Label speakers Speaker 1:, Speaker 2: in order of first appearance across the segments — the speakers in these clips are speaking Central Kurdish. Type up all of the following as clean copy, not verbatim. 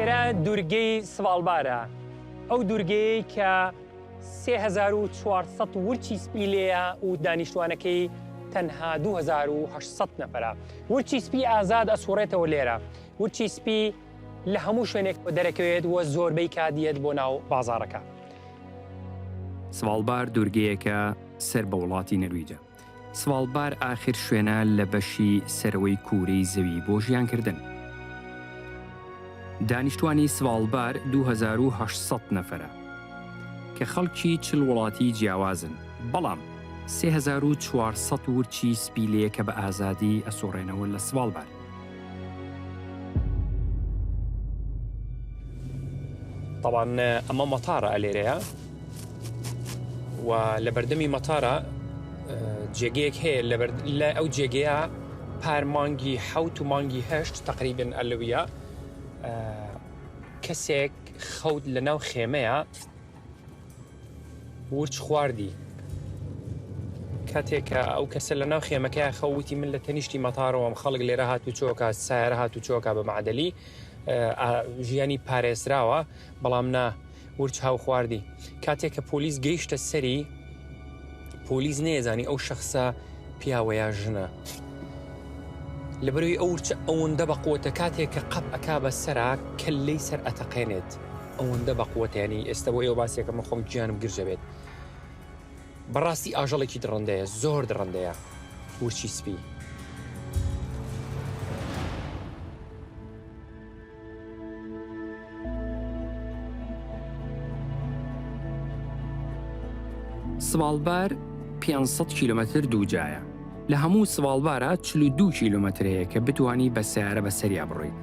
Speaker 1: لێرە دوورگەی سڤالبارە ئەو دوورگەی کە 3400 ورچی سپی لێیە و دانیشتوانەکەی تەنها 2800 نەفەرە. ورچی سپی ئازاد ئەسوڕێتەوە لێرە. ورچی سپی لە هەموو شوێنێک دەرەکەوێت وە زۆربەی کادیەت بۆ ناو بازارەکە.
Speaker 2: سڤالبار دوورگەیەکە سەر بە وڵاتی نەرویجە. سڤالبار ئاخر شوێنە لە بەشی سەرەوەی کوورەی زەوی بۆ ژیانکردن. دانیشتوانی سڤالبار 2800 نەفەرە کە خەڵکی 40 وڵاتی جیاوازن، بەڵام 3400 ورچی سپی لێیە کە بە ئازادی ئەسۆڕێنەوە لە سڤالبار.
Speaker 1: طبعاً ئەمە مەتارە لێرەیە و لە بەردەمی مەتارە جێگەیەک هەیە لە ئەو جێگەیە پار مانگی 7 و مانگی 8 تقریباً ئەلەویە کەسێک خەوت لە ناو خێمەیە ورچ خواردی. کاتێکە ئەو کەسە لە ناو خێمەکەی خەوتی من لە تەنیشتی مەتارەوەم خەڵک لێرە هاتو چۆکە سایرە هاتو چۆکە بە معدەلی ژیانی پارێزراوە، بەڵام نا ورچ هاو خواردی. کاتێککە پۆلیس گەیشتە سەری پۆلیس نێزانی ئەو شخصە پیاوەیە ژنە لەبەروی ئەو ورچە ئەوەندە بەقوتە کاتێککە قەپ ئەکا بە سەرا کەلەی سەر ئەتەقێنێت ئەوەندە بەقوتێنی ئێستا بۆ ئێوە باسیەکە من خۆم گیانم گرژە بێت. بەڕاستی ئاژەڵێکی دڕندەیە، زۆر دڕندەیە ورچی سپی.
Speaker 2: سڤالبار 500 کیلومتر دووجایە. لە هەموو سڤالبارە 42 کیلومتر هەیە کە بتوانی بە سیارە بەسەریا بڕۆیت.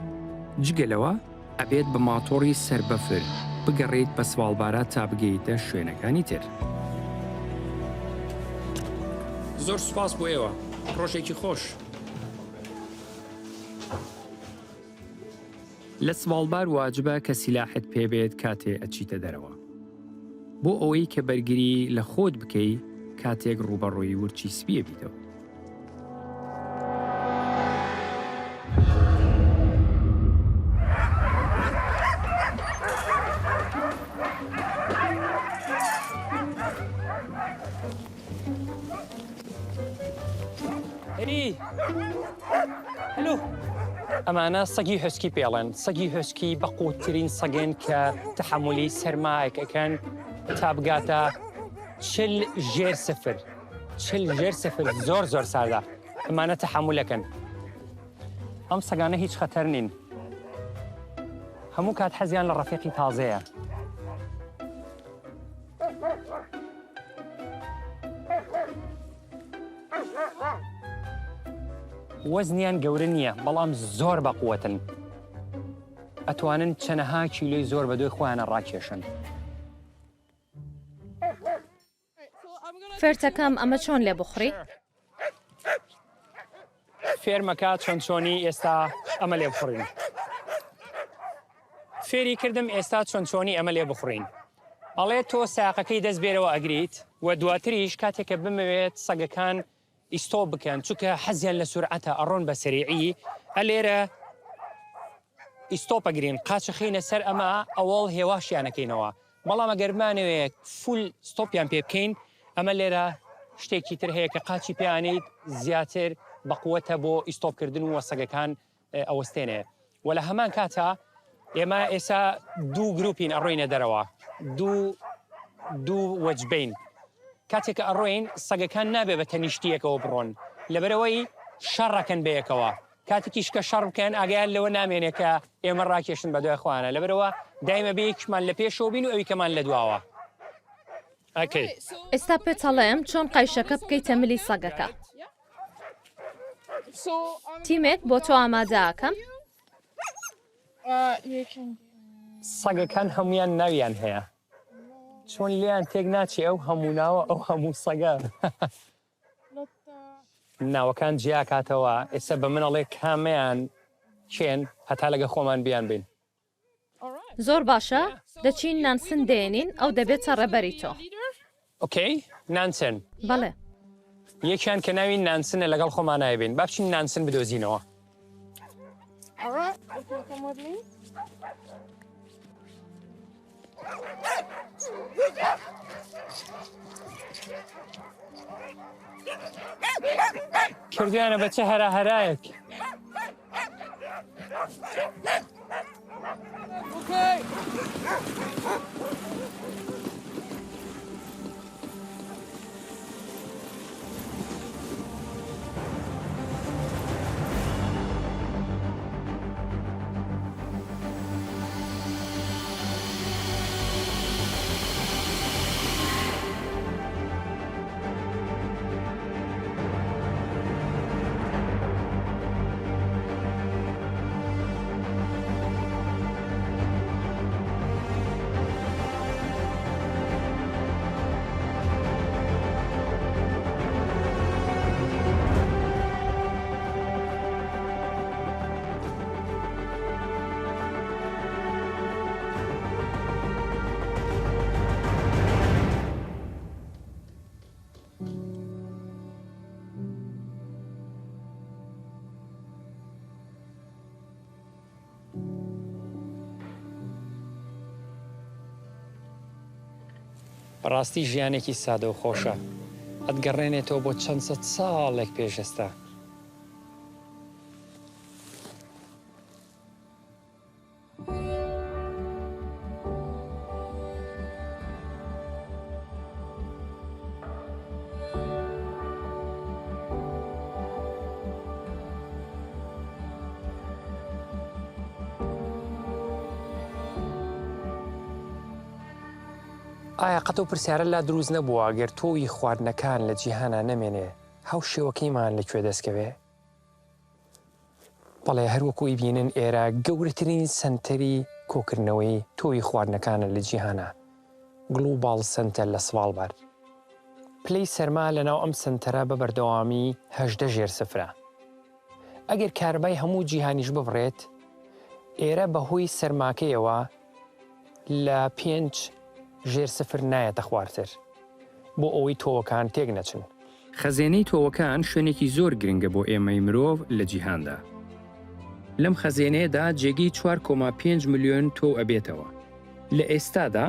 Speaker 2: جگەلەوە ئەبێت بە ماتۆڕی سەربەفر بگەڕێیت بە سڤالبارە تا بگەیتە شوێنەکانی تر.
Speaker 1: زۆر سوپاس بۆ ئێوە، ڕۆژێکی خۆش.
Speaker 2: لە سڤالبار واجبە کە سیلاحت پێبێت کاتێ ئەچیتە دەرەوە بۆ ئەوەی کە بەرگری لە خۆت بکەی کاتێک ڕوبەڕۆی ورچی سپیە بیتەوە.
Speaker 1: هەلو ئەمانە سەگی هۆسکی پێڵێن. سەگی هۆسکی بەقووترین سەگێن کە تەحملی سەرمایەکەکەن تا بگاتە 40 ژێر سفر. 40 ژێر سفر زۆر زۆر ساردە. ئەمانە تەحملەکەن. ئەم سەگانە هیچ خەتەر نین. هەموو کات حەزیان لە ڕەفیقی تازەیە. وەزنیان گەورە نییە، بەڵام زۆر بەقووەتن. ئەتوانن چەنەها کیلۆی زۆر بەدوێ خۆیانە ڕاکێشن.
Speaker 3: فێرتەکەم ئەمە چۆن لێ بخڕی؟
Speaker 1: فێرمەکە چۆن چۆنی ئێستا ئەمە لێ بخڕین. فێری کردم ئێستا چۆن چۆنی ئەمە لێ بخڕین. ئەڵێ تۆ ساقەکەی دەست بێرەوە ئەگریت و دواتریش کاتێکە بمەوێت سەگەکان ئیستۆ بکەن چونکە حەزیان لە سورعەتە ئەڕۆن بە سەریعی ئەلێرە ئیستۆپە گرین قاچە خینە سەر ئەمە ئەوڵ هێواشیانەکەینەوە. بەڵام ئەگەرمانەوەیە فول ستۆپیان پێ بکەین ئەمە لێرە شتێکی تر هەیە کە قاچی پێیانیت زیاتر بەقووەتە بۆ ئیستۆپکردن و وەسەگەکان ئەوەستێنێ. و لە هەمان کاتە ئێمە ئێستا دوو گروپین ئەڕۆینە دەرەوە دوو وەجبین. کاتێککە ئەڕۆین سەگەکان نابێ بە تەنیشتیەکەوە بڕۆن لەبەرەوەی شەڕەکەن بەیەکەوە. کاتێکیش کە شەڕ بکەن ئاگیان لەوە نامێنێت کە ئێمە ڕاکێشن بە دوای خوانە لەبەرەوە دایمە بەیەکمان لە پێشەوە بین و ئەوی کەمان لە دواوە.
Speaker 3: ئێستا پێچەڵێم چۆن قایشەکە بکەیتە ملی سەگەکە. تیمێک بۆ تۆ ئامادەکەم؟
Speaker 1: سەگەکان هەمویان ناویان هەیە. چۆن لیان تێک ناچێ ئەو هەموو ناوە ئەو هەموو سەگە. ناوەکان جیا کاتەوە ئێستا بە منەڵێ کامیان چێن هەتا لەگە خۆمان بیان بین.
Speaker 3: زۆر باشە، دەچین نانسن دێنین ئەو دەبێتە ڕێبەری تۆ.
Speaker 1: ئۆکەی، نانسن.
Speaker 3: بەڵێ.
Speaker 1: یەکیان کە ناوی نانسنە لەگەڵ خۆمان نایبین، با بچین نانسن بدۆزینەوە. کردیانە بە چه هەرا-هەرایەک. بەڕاستی ژیانێکی سادە و خۆشە. ئەتگەڕێنێتەوە بۆ چەند سەد ساڵێک پێشەستا. ئایا قەت و پرسیارە لا دروست نەبووە گەر تۆوی خواردنەکان لە جیهانە نەمێنێ هاو شێوەکەیمان لەکوێ دەستکەوێ؟ بەڵێ هەروەکوی بینن ئێرە گەورەترین سەنتەری کۆکردنەوەی تۆوی خواردنەکانە لە جیهانە، گلۆباڵ سەنتەر لە سڤالبار. پلەی سەرما لەناو ئەم سەنتەرە بە بەردەوامی 18 ژێر سفرە. ئەگەر کاربای هەموو جیهانیش ببڕێت، ئێرە بەهۆی سەرماکەیەوە لە 5 ژێر سفر نایەتە خوارتر بۆ ئەوەی تۆوەکان تێک نەچن.
Speaker 2: خەزێنەی تۆوەکان شوێنێکی زۆر گرنگە بۆ ئێمەی مرۆڤ لە جیهاندا. لەم خەزێنەیەدا جێگەی 4.5 ملیۆن تۆ ئەبێتەوە. لە ئێستادا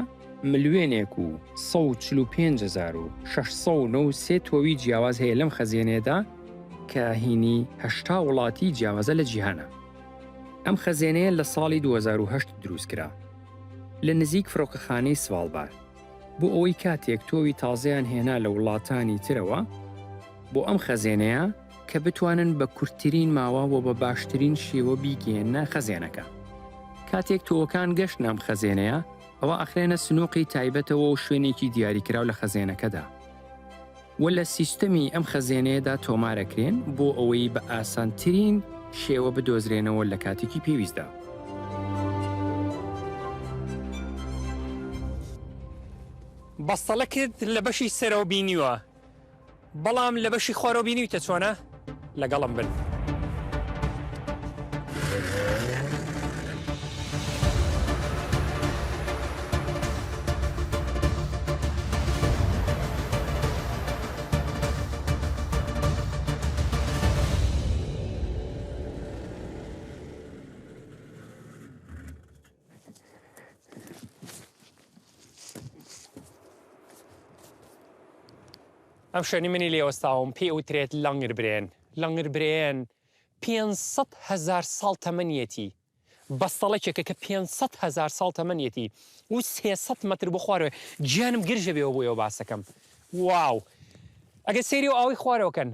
Speaker 2: ملیۆنێک و 145,693 تۆوی جیاواز هەیە لەم خەزێنەیەدا کە هینی 80 وڵاتی جیاوازە لە جیهانە. ئەم خەزێنەیە لە ساڵی 2008 دروستکرا لە نزیک فڕۆکەخانەی سڤالبار بۆ ئەوەی کاتێک تۆوی تازەیان هێنا لە وڵاتانی ترەوە بۆ ئەم خەزێنەیە کە بتوانن بە کورتترین ماوە و بە باشترین شێوە بیگەێنە خەزێنەکە. کاتێک تۆوەکان گەشت نام خەزێنەیە ئەوە ئەخرێنە سنووقی تایبەتەوە و شوێنێکی دیاریکراو لە خەزێنەکەدا و لە سیستەمی ئەم خەزێنەیەدا تۆمارەکرێن بۆ ئەوەی بە ئاسانترین شێوە بدۆزرێنەوە لە کاتێکی پێویستدا.
Speaker 1: بەستەڵەکت لە بەشی سەرەوە بینیوە، بەڵام لە بەشی خوارەوە بینیوتە چۆنە؟ لەگەڵم بن. ئەم شوێنی منی لێوەستاوم پێ وترێت لەنگربرێن. لەنگربرێن 500,000 ساڵ تەمەنیەتی، بەستەڵێکێکە کە 500,000 ساڵ تەمەنیەتی و 300 مەتر بۆ خوارەوە. گیانم گرژە بێەوە بۆیەوە باسەکەم. واو! ئەگە سێری و ئاوی خوارەوەکەن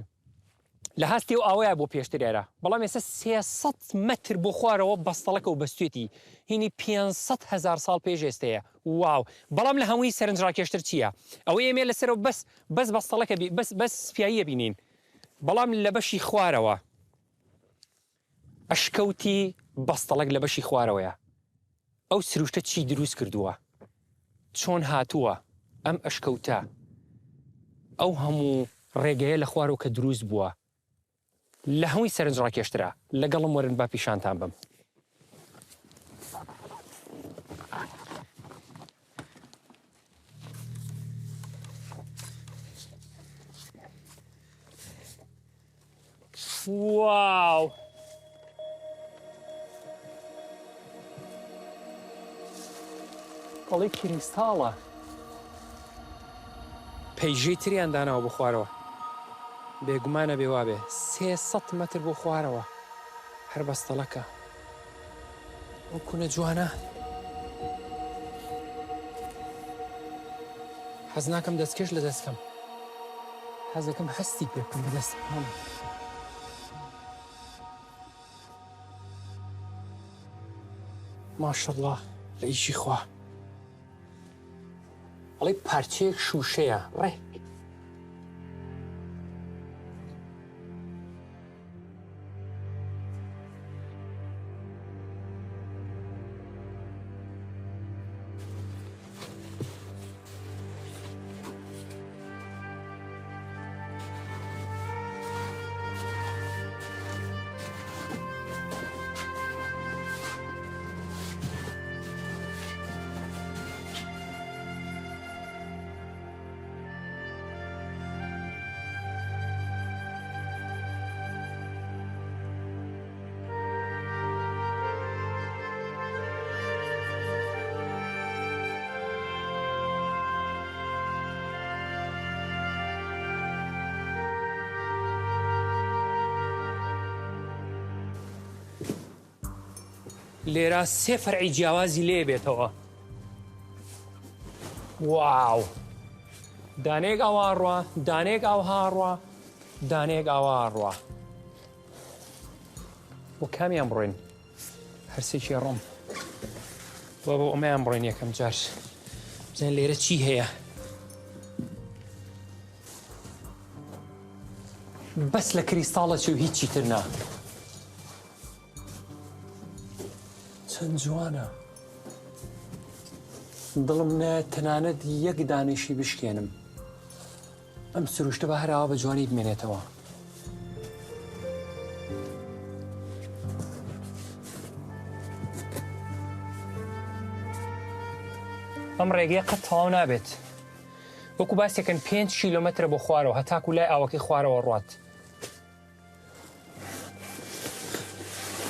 Speaker 1: لە هەستی و ئاوەیە بۆ پێشترێرە، بەڵام ئێستا 300 مەتر بۆ خوارەوە بەستەڵەکە و بەستێتی هینی 500,000 ساڵ پێش ئێستەیە. واو! بەڵام لە هەمووی سەرنجڕاکێشتر چییە؟ ئەوەی ئێمێ لەسەرەوە بەس بەستەڵەکە بەس سپیاییە بینین، بەڵام لە بەشی خوارەوە ئەشکەوتی بەستەڵەک لە بەشی خوارەوەیە. ئەو سروشتە چی دروست کردووە؟ چۆن هاتووە ئەم ئەشکەوتە؟ ئەو هەموو ڕێگەیە لە خوارەوە کە دروست بووە لە هەمووی سەرنجڕاکێشترە. لەگەڵم وەرن با پیشانتان بم. واو! قەڵی کریستاڵە پەیژەی تریان داناوە بۆ خوارەوە بێگومانە بێ وابێ 300 مەتر بۆ خوارەوە هەر بەستەڵەکە ئەو کونە جوانە حەز ناکەم دەستکەش لە دەستکەم حەز دەکەم هەستی پێ بکەم بە دەستم ماشەڵڵا لە ئیشی خوا ئەڵێ پارچەیەک شوشەیە ڕێ لێرە 3 فەرعی جیاوازی لێ بێتەوە واو دانێک ئاواڕوە دانێک ئاوهاڕوە دانێک ئاواڕوە بۆ کامیان بڕۆین هەرسێکی ڕۆم بۆ ئەمەیان بڕۆین یەکەم جار بزانین لێرە چی هەیە بەس لە کریستاڵە چی و هیچی تر نا چەند جوانە دڵم نایە تەنانەت یەک دانیشی بشکێنم ئەم سروشتە بە هەراوە بە جوانی بمێنێتەوە ئەم ڕێگەیە قەت تەواو نابێت وەکو باسێکن 5 کیلۆمەترە بۆ خوارەوە هەتاکو لای ئاوەکەی خوارەوە ڕوات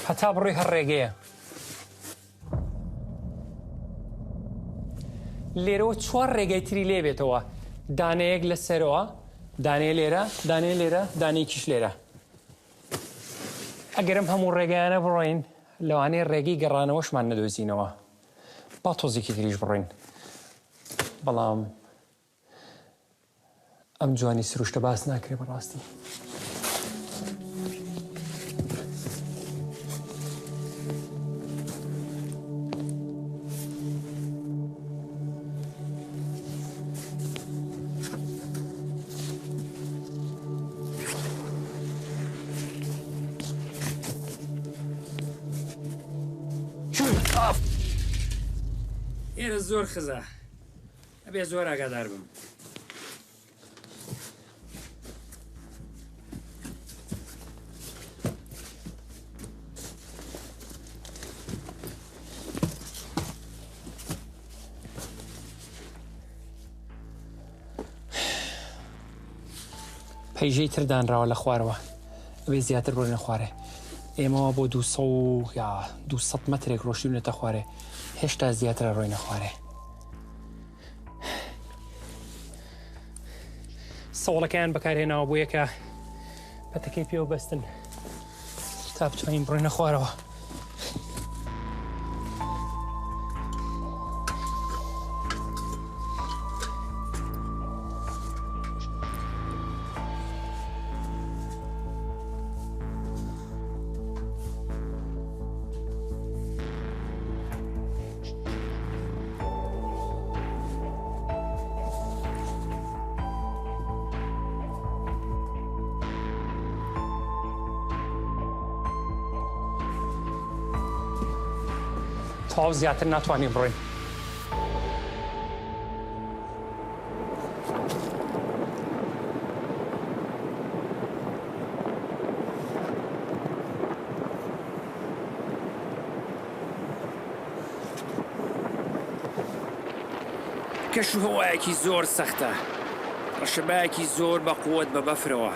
Speaker 1: هەتا بڕۆی هەر ڕێگەیە لێرەوە 4 ڕێگای تری لێ بێتەوە دانەیەک لە سەرەوە دانەیە لێرە دانەیە لێرە دانەیەکیش لێرە ئەگەرم هەموو ڕێگایانە بڕۆین لەوانەیە ڕێگەی گەڕانەوەشمان نەدۆزینەوە با تۆزێکی تریش بڕۆین بەڵام ئەم جوانی سروشتە باس ناکرێ بەڕاستی
Speaker 2: ئێرە زۆر خزە ئەبێ زۆر ئاگادار بم
Speaker 1: پەیژەی تر دانراوە لە خوارەوە ئەبێ زیاتر بڕۆینە خوارێ ئێمەوە بۆ 200 مەترێک ڕۆشتوونەتە خوارێ هێشتا زیاترە ڕۆینە خوارێ سەوڵەکەیان بەکارهێناوە بۆ یەکە پەتەکەی پێوە بەستن تا بتوانین بڕۆینە خوارەوە تەواو زیاتر ناتوانین بڕۆین
Speaker 2: کەش و هەوایەکی زۆر سەختە ڕەشەبایەکی زۆر بە قووەت بە بەفرەوە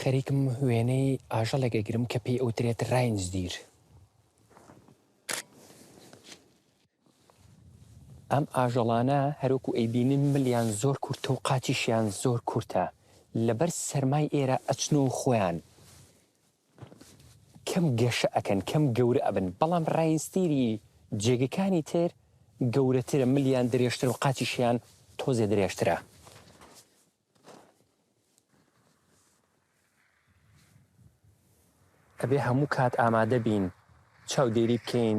Speaker 1: خەریکم وێنەی ئاژەڵێکەگرم کە پێی ئەوترێت ڕاینزدیر. ئەم ئاژەڵانە هەروکو ئەیبینن ملیان زۆر کورتە و قاچیشیان زۆر کورتە لەبەر سەرمای ئێرە ئەچنەوە خۆیان کەم گەشە ئەکەن کەم گەورە ئەبن بەڵام ڕاینزدیری جێگەکانی تر گەورەترە ملیان درێژتر و قاچیشیان تۆزێ درێژترە. ئەبێ هەموو کات ئامادە بین چاودێری بکەین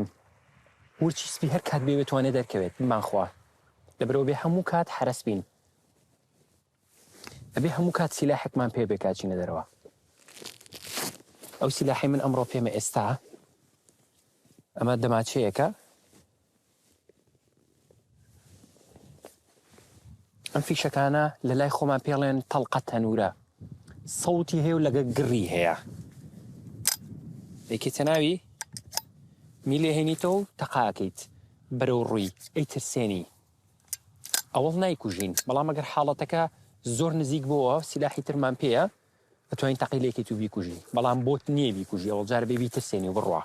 Speaker 1: ورچی سپی هەر کات بێ بتوانێت دەرکەوێت بمانخوا لەبەرەوە بێ هەموو کات حرەس بین ئەبێ هەموو کات سیلاحێکمان پێ بێ کاچینە دەرەوە. ئەو سیلاحی من ئەمڕۆ پێمە ئێستا ئەمە دەماچەیەکە ئەم فیشەکانە لە لای خۆمان پێڵێن تەڵقە تەنورە سەوتی هەیە و لەگە گڕی هەیە ئەیکێتە ناوی میلێ هێنیتەوە و تەقاکەیت بەرەو ڕووی ئەیترسێنی ئەوڵ نایکوژین بەڵام ئەگەر حاڵەتەکە زۆر نزیک بووە سیلاحی ترمان پێیە ئەتوانین تەقیلێکیت و بیکوژی بەڵام بۆت نییە بیکوژی ئەوڵ جارە بێ بیترسێنی و بڕوا.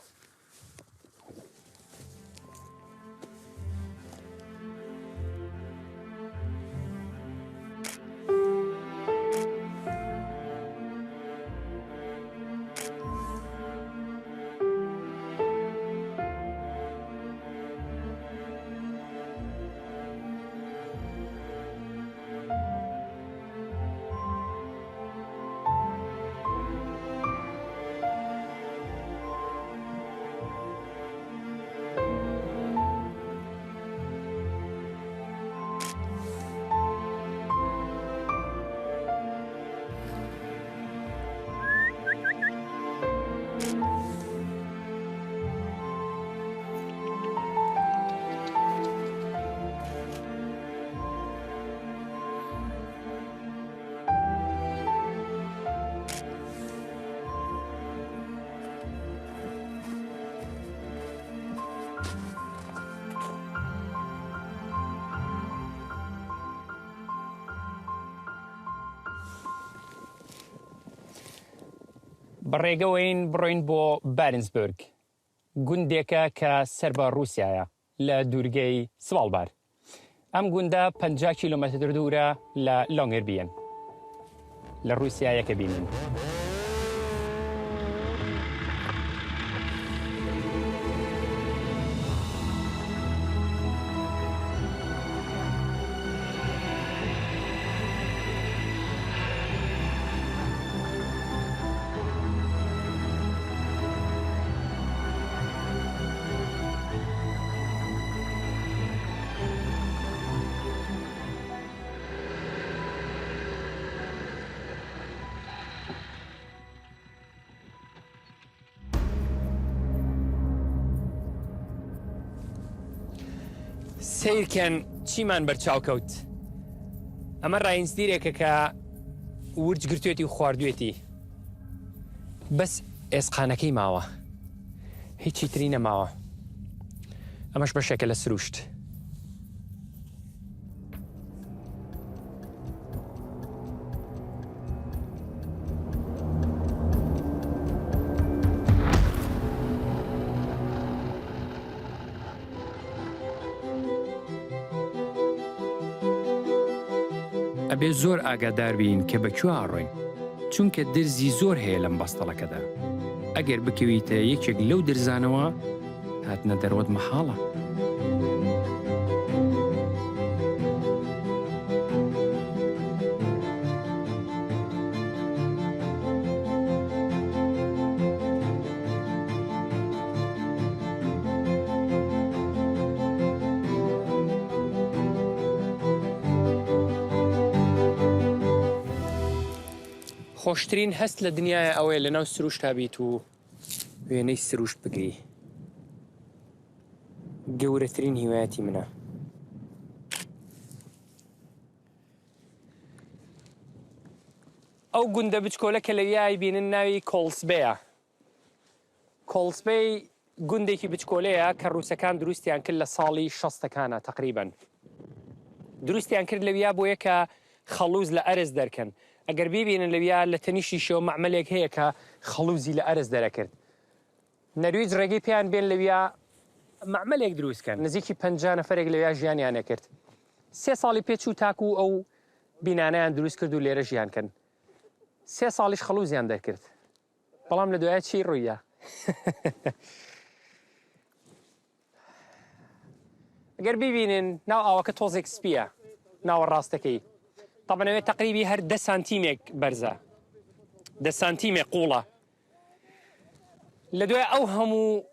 Speaker 1: بەڕێگەوەین بڕۆین بۆ بارنسبرگ گوندێکە کە سەر بە رووسایە لە دوورگەی سواڵبار. ئەم گوندە 50 کیلۆمەتر دوورە لە لۆنگربیەن لە رووسایەکە بینین. سیرکەن چیمان بەرچاوکەوت ئەمە ڕاینزدیرێکە کە ورچ گرتوێتی و خواردوێتی بەس ئێسقانەکەی ماوە هیچی تری نەماوە ئەمەش بەشێکە لە سروشت.
Speaker 2: ئەبێ زۆر ئاگادار بین کە بەکوێ ئاڕۆین چونکە درزی زۆر هەیە لەم بەستەڵەکەدا ئەگەر بکەویتە یەکێک لەو درزانەوە هاتنە دەرەوەت مەحاڵە.
Speaker 1: خۆشترین هەست لە دنیاە ئەوەیە لەناو سروشتا بیت و وێنەی سروشت بگری. گەورەترین هیوایەتی منە. ئەو گوندە بچکۆلە کە لەویای بینن ناوی کۆڵسبەیە. کۆڵسبەی گوندێکی بچکۆلەیە کە ڕووسەکان دروستیان کرد لە ساڵی 60ەکانە تقریبەن. دروستیان کرد لەویا بۆیە کە خەڵوز لە ئەرز دەرکەن ئەگەر ببینن لەویا لە تەنیشتی شەوە معمەلێک هەیە کە خەڵوزی لە ئەرز دەرەکرد نەرویج ڕێگەی پێیان بێن لەویا معمەلێک دروستکەن نزیکی 50 نەفرێک لەویا ژیانیان نەکرد 3 ساڵی پێچوو تاکو ئەو بینانەیان دروست کرد و لێرە ژیانکەن 3 ساڵیش خەڵوزیان دەرکرد بەڵام لە دوایە چی ڕوویە ئەگەر ببینن ناو ئاوەکە تۆزێک سپیە ناوە ڕاستەکەی طبعاً تقریبی هەر 10 سانتیمێک بەرزە 10 سانتیمێک قوڵە لە دوای ئەو هەموو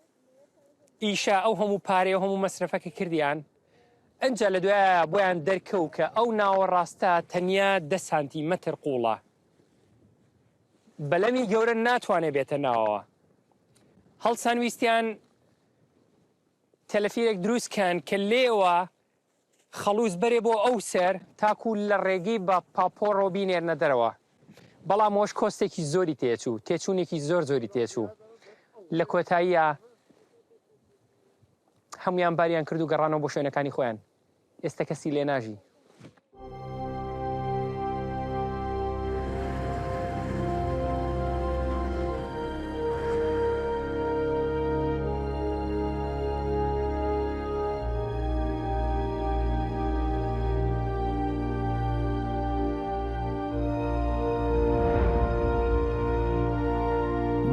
Speaker 1: ئیشە ئەو هەموو پارێ و هەموو مەسرفەکە کردیان ئەنجا لە دوایە بۆیان دەرکەوت کە ئەو ناوە ڕاستە تەنیا 10 سانتیمەتر قوڵە بەلەمی گەورە ناتوانێت بێتە ناوەوە هەڵسان ویستیان تەلەفیرێک دروستکەن کە لێوە خەڵوز بەرێ بۆ ئەو سەر تاکو لە ڕێگەی بە پاپۆڕۆ بینێرنە دەرەوە بەڵام ئەوەش کۆستێکی زۆری تێچوو تێچوونێکی زۆری تێچوو لە کۆتاییە هەمویان باریان کرد و گەڕانەوە بۆ شوێنەکانی خۆیان ئێستا کەسی لێ ناژی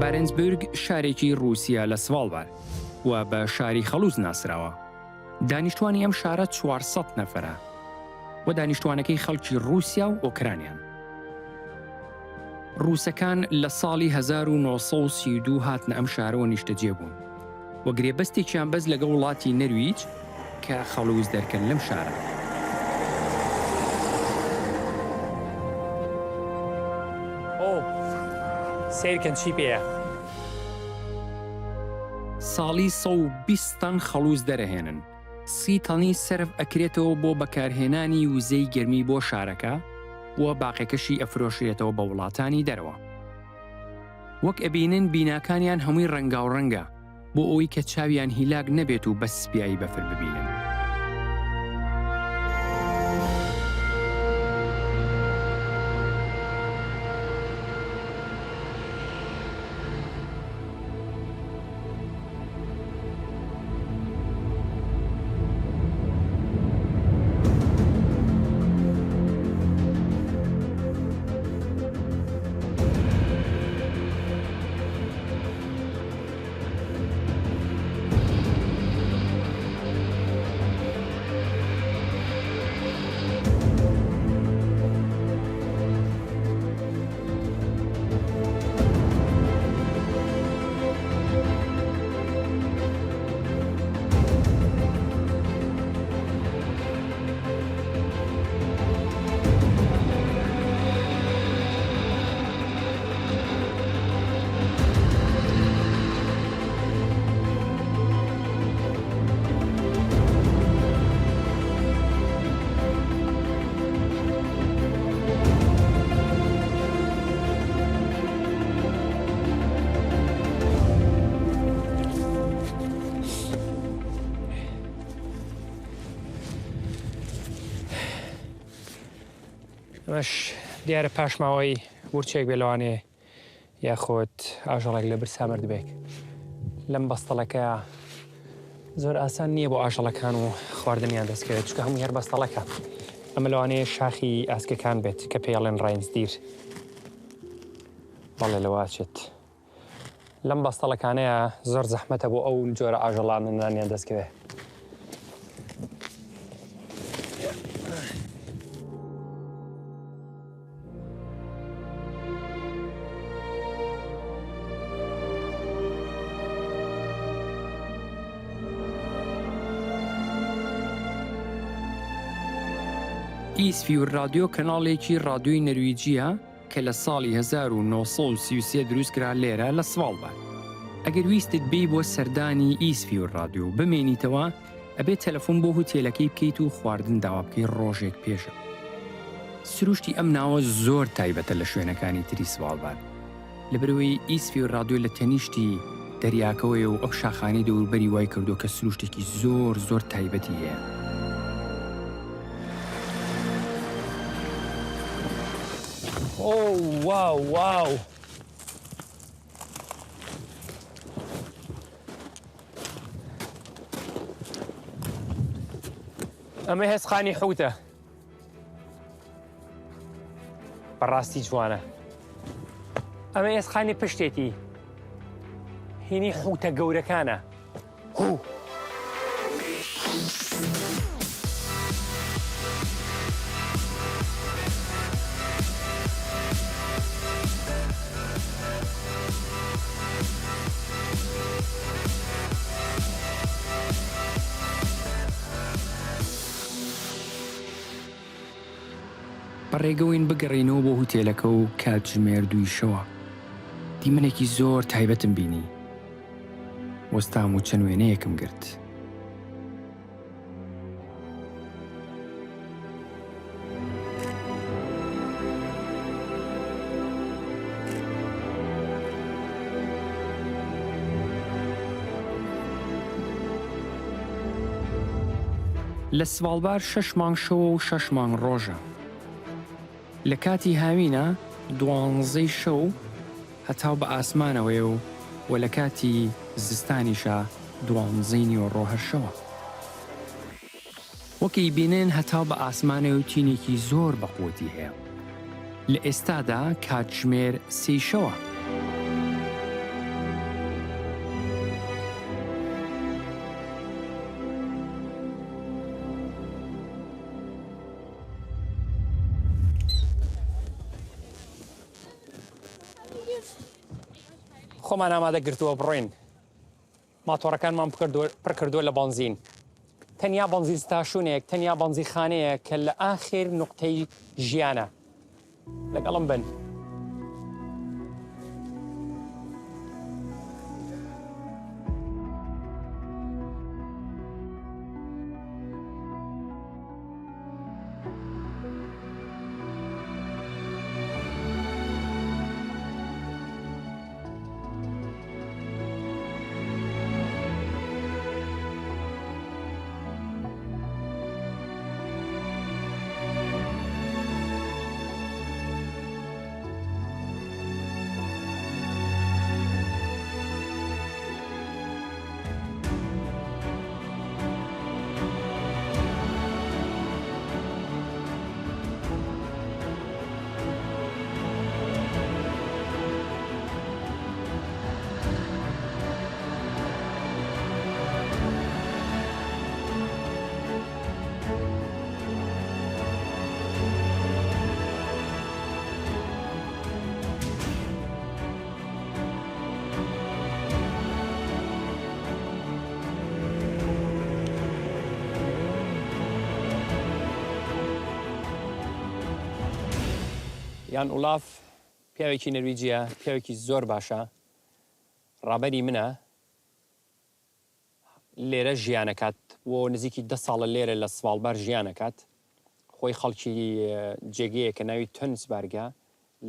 Speaker 2: بارنسبرگ شارێکی رووسیا لە سڤالبار و بە شاری خەڵوز ناسراوە. دانیشتوانی ئەم شارە 400 نەفرە و دانیشتوانەکەی خەڵکی رووسیا و ئۆکرانیان. رووسەکان لە ساڵی 1932 هاتنە ئەم شارەوە نیشتەجێ بوون و گرێبەستێکیان بەس لەگە وڵاتی نەرویج کە خەڵوز دەرکەن لەم شارە.
Speaker 1: سیرکەن چی پێیە؟
Speaker 2: ساڵی 120 تەن خەڵوز دەرەهێنن. 30 تەنی سرف ئەکرێتەوە بۆ بەکارهێنانی وزەی گەرمی بۆ شارەکە و باقیەکەشی ئەفرۆشرێتەوە بە وڵاتانی دەرەوە. وەک ئەبینن بیناکانیان هەمووی ڕەنگاوڕەنگە بۆ ئەوەی کە چاویان هیلاک نەبێت و بە سپیایی بەفر ببینن.
Speaker 1: ئەمەش دیارە پاشماوەی ورچێک بێ لەوانێ یاخۆت ئاژەڵێک لە برسا مردبێک لەم بەستەڵەکە زۆر ئاسان نییە بۆ ئاژەڵەکان و خواردنیان دەستکەوێت چکە هەموو هەر بەستەڵەکە ئەمە لەوانەیە شاخی ئاسکەکان بێت کە پێڵێن ڕاینسدیر بەڵێ لەواچێت لەم بەستەڵەکانەیە زۆر زەحمەتە بۆ ئەو جۆرە ئاژەڵانیان دەستکەوێت.
Speaker 2: ئیسفیور رادیۆ کەناڵێکی رادیۆی نەرویجیە کە لە ساڵی 1933 دروستکرا لێرە لە سڤالبار. ئەگەر ویستت بێ بۆ سەردانی ئیسفیور رادیۆ بمێنیتەوە ئەبێت تەلەفۆن بۆ هوتێلەکەی بکەیت و خواردن داوا بکەی ڕۆژێک پێشە. سروشتی ئەم ناوە زۆر تایبەتە لە شوێنەکانی تری سڤالبار لەبەرەوەی ئیسفیور رادیۆ لە تەنیشتی دەریاکەوەی و ئەو شاخانەی دەوروبەری وای کردو کە سروشتێکی زۆر تایبەتی هەیە.
Speaker 1: ئۆ واو واو ئەمە هێزخانی حوتە بەڕاستی جوانە ئەمە هێزخانی پشتێتی هینی حوتە گەورەکانە هوو
Speaker 2: بەڕێگەوەین بگەڕینەوە بۆ هوتێلەکە و کاتژمێر دویشەوە دیمەنێکی زۆر تایبەتم بینی وەستام و چەند وێنەیەکم گرت لە سڤالبار 6 مانگ شەوە و 6 مانگ ڕۆژە لە کاتی هاوینە 12 شەو هەتاو بە ئاسمانەوەی و لە کاتی زستانیشە 12 نیوەڕۆ هەرشەوە وەکی بینن هەتاو بە ئاسمانە و تینێکی زۆر بەقوتی هەیە لە ئێستادا کاتژمێر 3 شەوە
Speaker 1: خۆمان ئامادە گرتووە بڕۆین ماتۆڕەکانمان پڕ کردووە لە بەنزین تەنیا بەنزین ستاشونێک تەنیا بەنزینخانەیە کە لە ئاخر نوقتەی ژیانە لەگەڵم بن یان ئولاف پیاوێکی نەرویجیە پیاوێکی زۆر باشە ڕابەری منە لێرە ژیانەکات بۆ نزیکی 10 ساڵە لێرە لە سڤالبار ژیانەکات خۆی خەڵکی جێگەیە کە ناوی تۆنسبارگە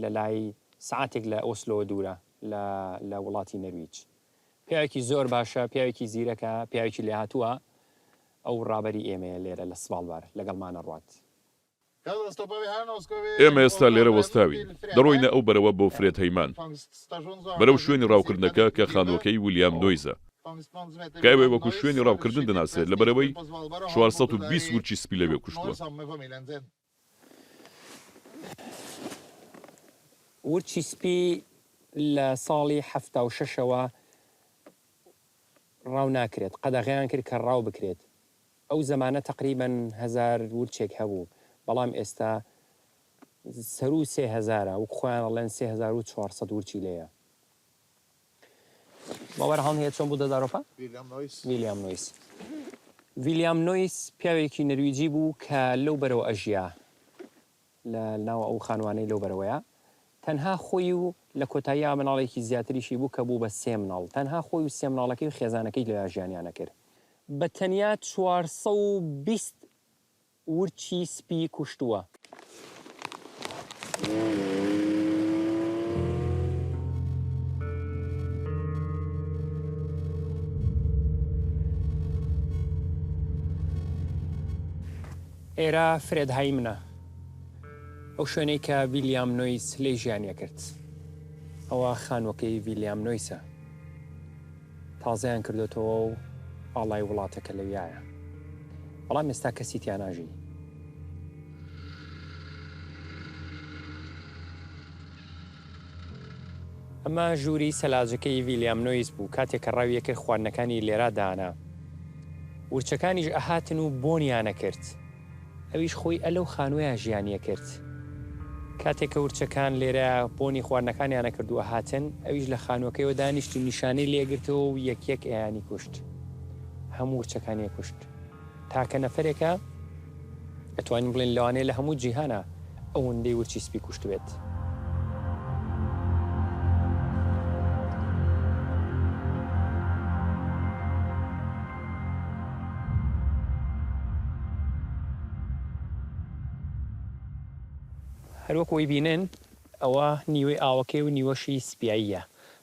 Speaker 1: لە لای سعاتێک لە ئۆسلۆ دوورە لە وڵاتی نەرویج پیاوێکی زۆر باشە پیاوێکی زیرەکە پیاوێکی لێ هاتووە ئەو ڕابەری ئێمەیە لێرە لە سڤالبار لەگەڵمانە ڕوات
Speaker 4: ئێمە ئێستا لێرە وەستاوین دەڕۆینە ئەو بەرەوە بۆ فرێت هەیمان بەرەو شوێنی ڕاوکردنەکە کە خانووەکەی ویلیام نۆیزە کایوێ وەکو شوێنی ڕاوکردن دەناسێت لە بەرەوەی 420 ورچی سپی لەوێ کوشتووە
Speaker 1: ورچی سپی لە ساڵی 76ەوە ڕاو ناکرێت قەدەغیان کرد کە ڕاو بکرێت ئەو زەمانە تقریباً 1000 ورچێک هەبوو بەڵام ئێستا سەر و 3000 وەک خۆیان ئەڵێن 3400 ورچی لێیە باوەڕ هەڵنیە چۆن بوو دەدارۆپا؟ ویلیام نۆیس پیاوێکی نەرویجی بوو کە لەو بەرەوە ئەژیا لە ناو ئەو خانوانەی لەو بەرەوەیە تەنها خۆی و لە کۆتاییە مناڵێکی زیاتریشی بوو کە بوو بە 3 مناڵ تەنها خۆی و 3 مناڵەکەی و خێزانەکەی لە ژیانیانە کرد بە تەنیا 420 ورچی سپی کوشتووە ئێرە فرێد های منە ئەو شوێنەی کە ویلیام نۆیس لێی ژیانیە کرد ئەوە خانوەکەی ویلیام نۆیسە تازەیان کردوێتەوە و ئاڵای وڵاتەکە لەویایە بەڵام ئێستا کەسی تیا ناژی ئەمە ژووری سەلاجەکەی ویلیام نۆیس بوو کاتێک کە ڕاویە کرد خواردنەکانی لێرا دانا ورچەکانیش ئەهاتن و بۆنیانە کرد ئەویش خۆی ئەلەو خانوویە ژیانیە کرد کاتێک کە ورچەکان لێرە بۆنی خواردنەکانیانە کردووە هاتن ئەویش لە خانووەکەیەوە دانیشت و نیشانەی لێگرتەوە و یەک ئەیانی کوشت هەموو ورچەکانی کوشت تاکە نەفرێکە ئەتوانین بڵێن لەوانەیە لە هەموو جیهانە ئەوەندەی ورچی سپی کوشتوێت هەروەکۆی بینن ئەوە نیوەی ئاوەکەی و نیوەشی سپیاییە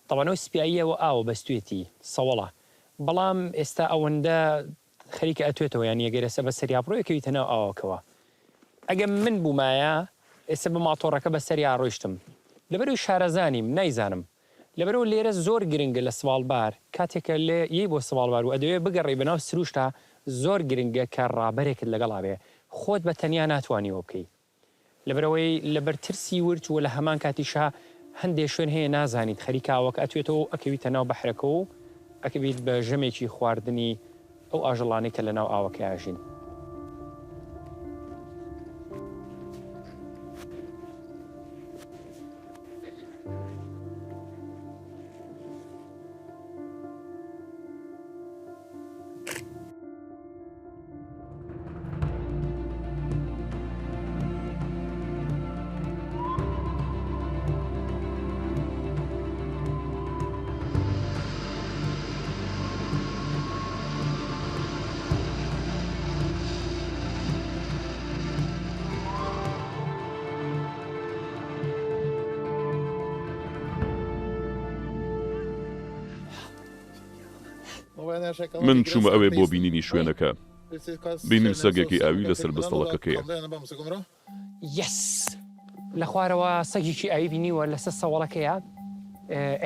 Speaker 1: تەوانەوە سپیاییەوە ئاوە بەستوێتی سەوڵە بەڵام ئێستا ئەوەندە خەریکە ئەتوێتەوە یان یەگەرەسە بە سەریاپڕۆیەکەویتە ناو ئاوەکەوە ئەگەم من بوومایە ئێستا بە ماتۆڕەکە بە سەریا ڕۆیشتم لەبەرەوەی شارەزانیم نایزانم لەبەرەوە لێرە زۆر گرنگە لە سواڵبار کاتێکە لێ یەی بۆ سواڵبار و ئەدەوێت بگەڕێ بەناو سروشتا زۆر گرنگە کە ڕابەرێکت لەگەڵا بێ خۆت بە تەنیا ناتوانیەوە بکەی لەبەرەوەی لەبەر ترسی ورچ و لە هەمان کاتیشا هەندێک شوێن هەیە نازانیت خەریکاوەکە ئەتوێتەوە ئەکەویتە ناو بەحرەکە و ئەکەویت بە ژەمێکی خواردنی ئەو ئاژەڵانەی کە لە ناو ئاوەکە ئاژین
Speaker 4: من چوومە ئەوێ بۆ بینینی شوێنەکە بینیم سەگێکی ئاوی لەسەر بەستەڵەکەکەیە
Speaker 1: یەس لە خوارەوە سەگێکی ئاوی بینیوە لەسەر سەوڵەکەیە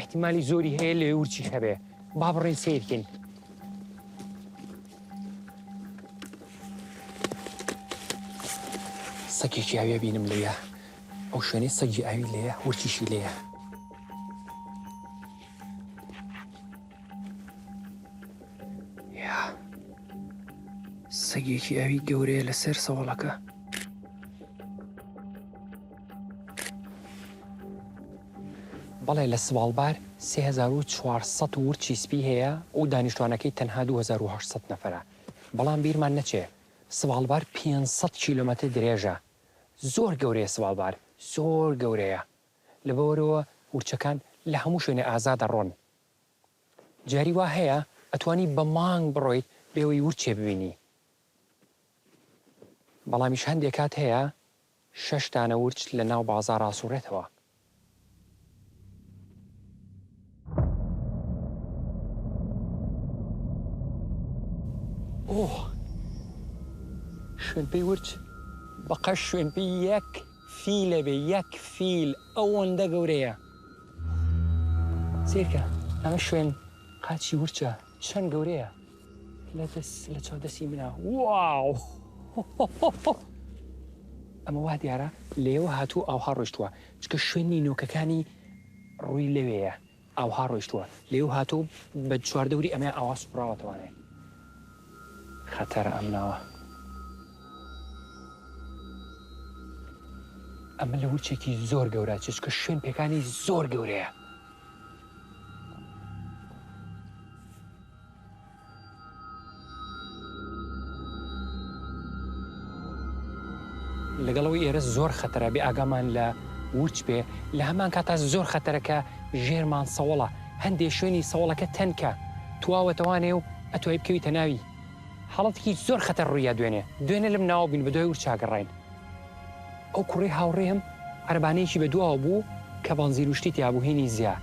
Speaker 1: احتیمالی زۆری هەیە لێ ورچی هەبێ با بڕێن سیرکەین سەگێکی ئاویە بینم لێیە ئەو شوێنەی سەگی ئاوی لێیە ورچیشی لێیە سەگێکی ئاوی گەورەیە لەسەر سەوڵەکە بەڵێ لە سواڵبار 3400 ورچی سپی هەیە و دانیشتوانەکەی تەنها 2800 نەفەرە بەڵام بیرمان نەچێ سواڵبار 500 کیلۆمەتر درێژە زۆر گەورەیە سواڵبار زۆر گەورەیە لەبەوەرەوە ورچەکان لە هەموو شوێنێ ئازادە ڕۆن جاری وا هەیە ئەتوانی بە مانگ بڕۆیت بێەوەی ورچێ ببینی بەڵامیش هەندێک کات هەیە 6 دانە ورچ لە ناو بازار ئاسوڕێتەوە ئۆ شوێنپێی ورچ بەقەش شوێنپێی یەک فیلە بێ یەک فیل ئەوەندە گەورەیە سیرکە ئەمە شوێن قاچی ورچە چەند گەورەیە لە چاودەسی منە واو ئەمە وا دیارە لێوە هاتوو ئاوها ڕۆیشتووە چکە شوێنی نۆکەکانی ڕووی لەوەیە ئاوها ڕۆیشتووە لێو هاتوو بە چواردەوری ئەمە ئاوا سوپراوەتەوانێ خەتەرە ئەم ناوە ئەمە لە ورچێکی زۆر گەورە چکە شوێن پێکانی زۆر گەورەیە لەگەڵەوەی ئێرە زۆر خەتەرە بێ ئاگامان لە ورچ بێ لە هەمان کاتا زۆر خەتەرەکە ژێرمان سەوڵە هەندێک شوێنی سەوڵەکە تەنکە تواوەتەوانێ و ئەتوای بکەویتە ناوی حاڵەتێکی زۆر خەتەر ڕوویە دوێنێ لەم ناوە بین بە دوای ورچاگەڕین ئەو کوڕی هاوڕێم عەربانەیەکی بە دواوە بوو کە بانزیروشتی تیابوو هێنی زیە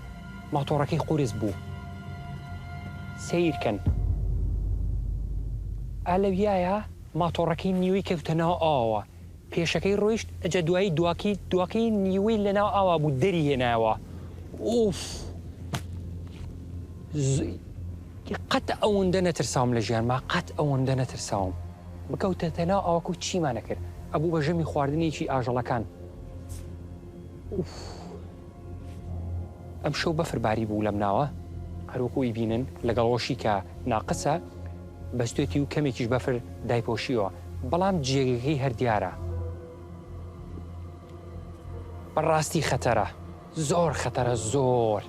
Speaker 1: ماتۆڕەکەی قورس بوو سیرکەن ئالەویایە ماتۆڕەکەی نیوەی کەوتە ناو ئاوە پێشەکەی ڕۆیشت ئەجە دوایی دواکەی نیوەی لەناو ئاوا بوو دەری هێناوە ئوف قەت ئەوەندە نەترساوم لە ژیانما قەت ئەوەندە نەترساوم بکەوتە ناو ئاوەکو چیمانە کرد ئەبوو بە ژەمی خواردنێکی ئاژەڵەکان ئەم شەو بەفرباری بوو لەم ناوە هەروەکوی بینن لەگەڵۆشی کە ناقسە بەستێتی و کەمێکیش بەفر دایپۆشیەوە بەڵام جێگەکەی هەر دیارە بەڕاستی خەتەرە زۆر خەتەرە زۆر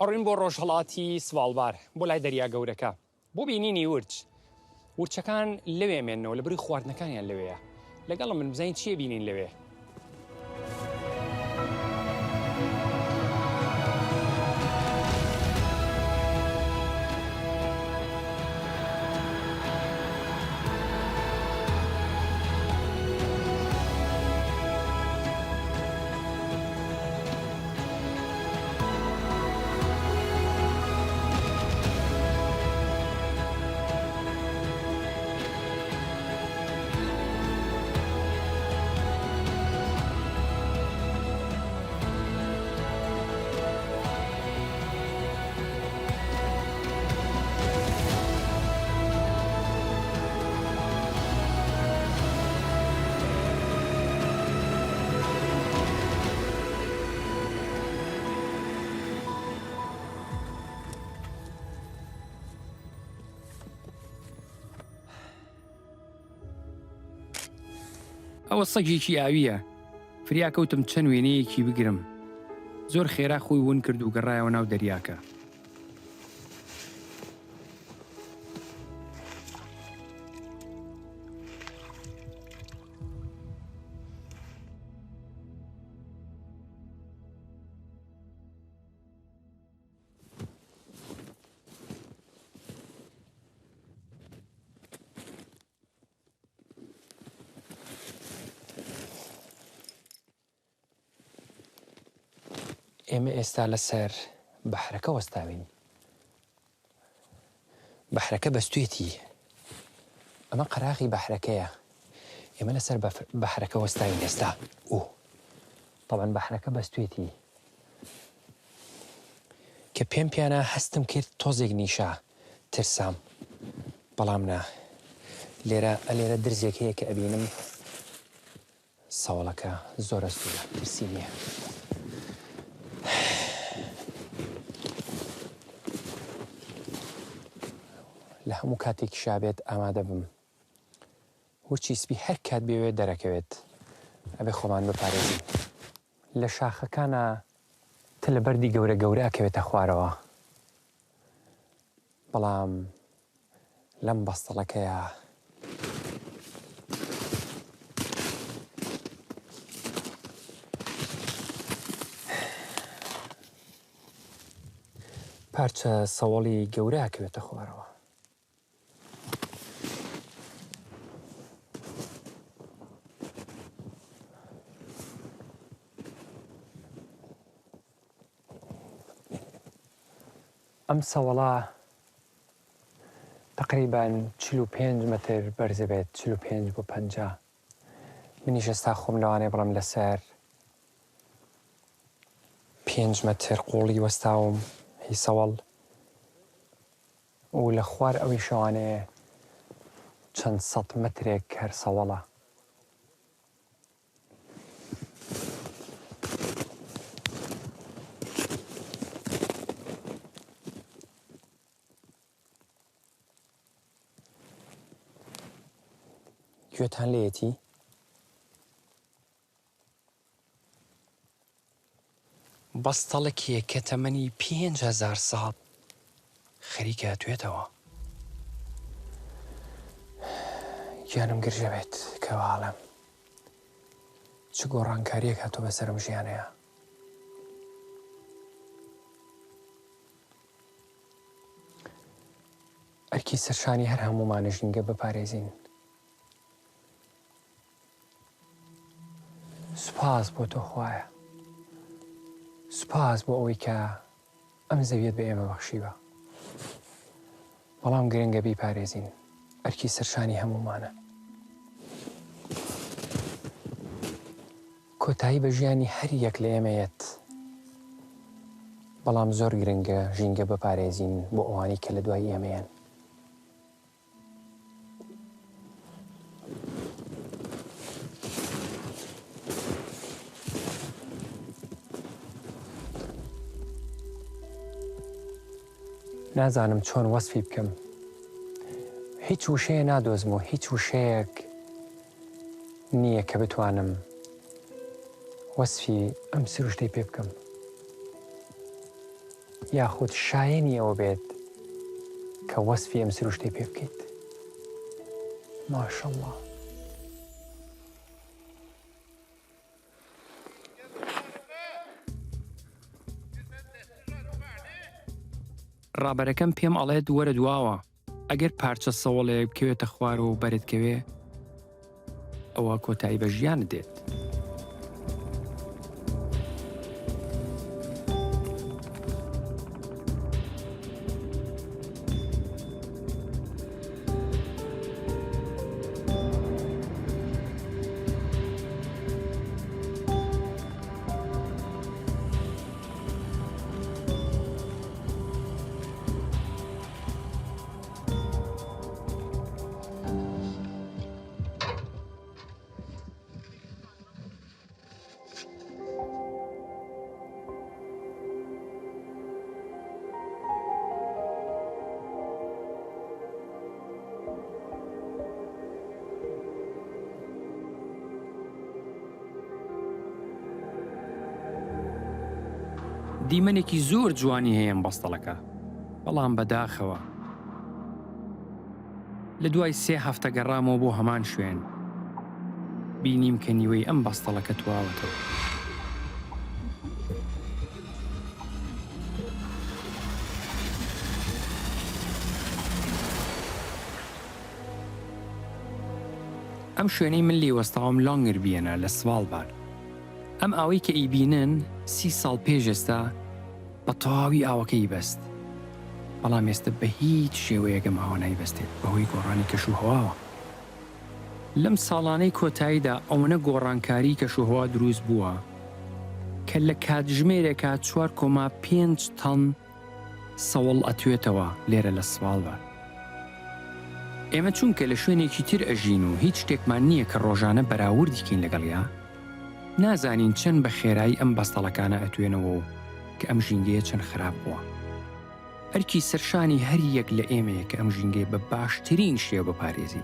Speaker 1: ئەڕین بۆ ڕۆژهەڵاتی سواڵبار بۆ لای دەریا گەورەکە بۆ بینینی ورچ ورچەکان لەوێ مێنەوە لە بری خواردنەکانیان لەوەیە لەگەڵم من بزانین چیە بینین لەوێ
Speaker 2: ئەوە سەگێکی ئاویە فریا کەوتم چەند وێنەیەکی بگرم زۆر خێرا خۆی ون کرد و گەڕایەوە ناو دەریاکە
Speaker 1: ئێمە ئێستا لەسەر بەحرەکە وەستاوین بەحرەکە بەستوێتی ئەمە قەراغی بەحرەکەیە ئێمە لەسەر بەحرەکە وەستاوین ئێستا طبعاً بەحرەکە بەستوێتی کە پێم پیانە هەستم کرد تۆزێک نیشە ترسام بەڵام نا لێرە درزێک هەیە کە ئەبینم ساوڵەکە زۆر ئەستوورە ترسی نییە لە هەموو کاتێکی شابێت ئامادە بم وچی سپی هەر کات بێوێت دەرەکەوێت ئەبێ خۆمان بپارێزین لە شاخەکانە تە لە بەردی گەورە ئەکەوێتە خوارەوە بەڵام لەم بەستەڵەکەیە پارچە سەوەڵی گەورە ئەکەوێتە خوارەوە ئەم سەوەڵە تقریبان 45 متر بەرزە بێت 45 بۆ 50 منیش ئێستا خۆم لەوانەیە بڵم لەسەر 5 متر قوڵی وەستاوم هی سەوەڵ و لە خوار ئەوی شەوانەیە چەند سەد مترێک هەر سەوەڵە گوێتان لێیەتی؟ بەستەڵێکیە کە تەمەنی 5,000 ساڵ خەریکە هاتوێتەوە گیانم گرژە بێت کەواڵم چ گۆڕانکاریەک هاتۆ بەسەرم ژیانەیە ئەرکی سەرشانی هەر هەمومانە ژینگە بپارێزین سوپاس بۆ تۆ خوایە، سوپاس بۆ ئەوەی کە ئەم زەویەت بە ئێمە بەخشیوە. بەڵام گرنگە بیپارێزین، ئەرکی سەرشانی هەمومانە. کۆتایی بە ژیانی هەر یەک لە ئێمەیەت، بەڵام زۆر گرنگە ژینگە بپارێزین بۆ ئەوانی کە لە دوای ئێمەیان. نازانم چۆن وەسفی بکەم. هیچ وشەیە نادۆزم و هیچ وشەیەک نییە کە بتوانم وەسفی ئەم سروشتەی پێ بکەم. یاخود شایەنی ئەوە بێت کە وەسفی ئەم سروشتەی پێ بکەیت. ماشەڵڵا.
Speaker 2: ڕابەرەکەم پێم ئەڵێت وەرە دواوە، ئەگەر پارچە سەوڵێک بکەوێتە خوار و بەرتکەوێ، ئەوە کۆتایی بە ژیانت دێت. دیمەنێکی زۆر جوانی هەیە بەستەڵەکە، بەڵام بەداخەوە لە دوای 3 هەفتە گەڕامەوە بۆ هەمان شوێن، بینیم کە نیوەی ئەم بەستەڵەکە تواوەتەوە. ئەم شوێنەی من لێ وەستاوم لۆنگربیەنە لە سڤالبار. ئەم ئاوەی کە ئیبینن 30 ساڵ پێش ئێستا بە تەواوی ئاوەکەی بەست، بەڵام ئێستا بە هیچ شێوەیەکەم ئاوە نایبەستێت بەهۆی گۆڕانی کەشوهەواوە. لەم ساڵانەی کۆتاییدا ئەوەنە گۆڕانکاری کەشوهەوا دروست بووە کە لە کاتژمێرێکا 4.5 تەن سەوڵ ئەتوێتەوە لێرە لە سڤالبار. ئێمە چونکە لە شوێنێکی تر ئەژین و هیچ شتێکمان نییە کە ڕۆژانە بەراوردیکەین لەگەڵیا، نازانین چەند بە خێرایی ئەم بەستەڵەکانە ئەتوێنەوە و کە ئەم ژینگەیە چەند خراپ بووە. ئەرکی سەرشانی هەر یەک لە ئێمەیە کە ئەم ژینگەی بە باشترین شێوە بپارێزی.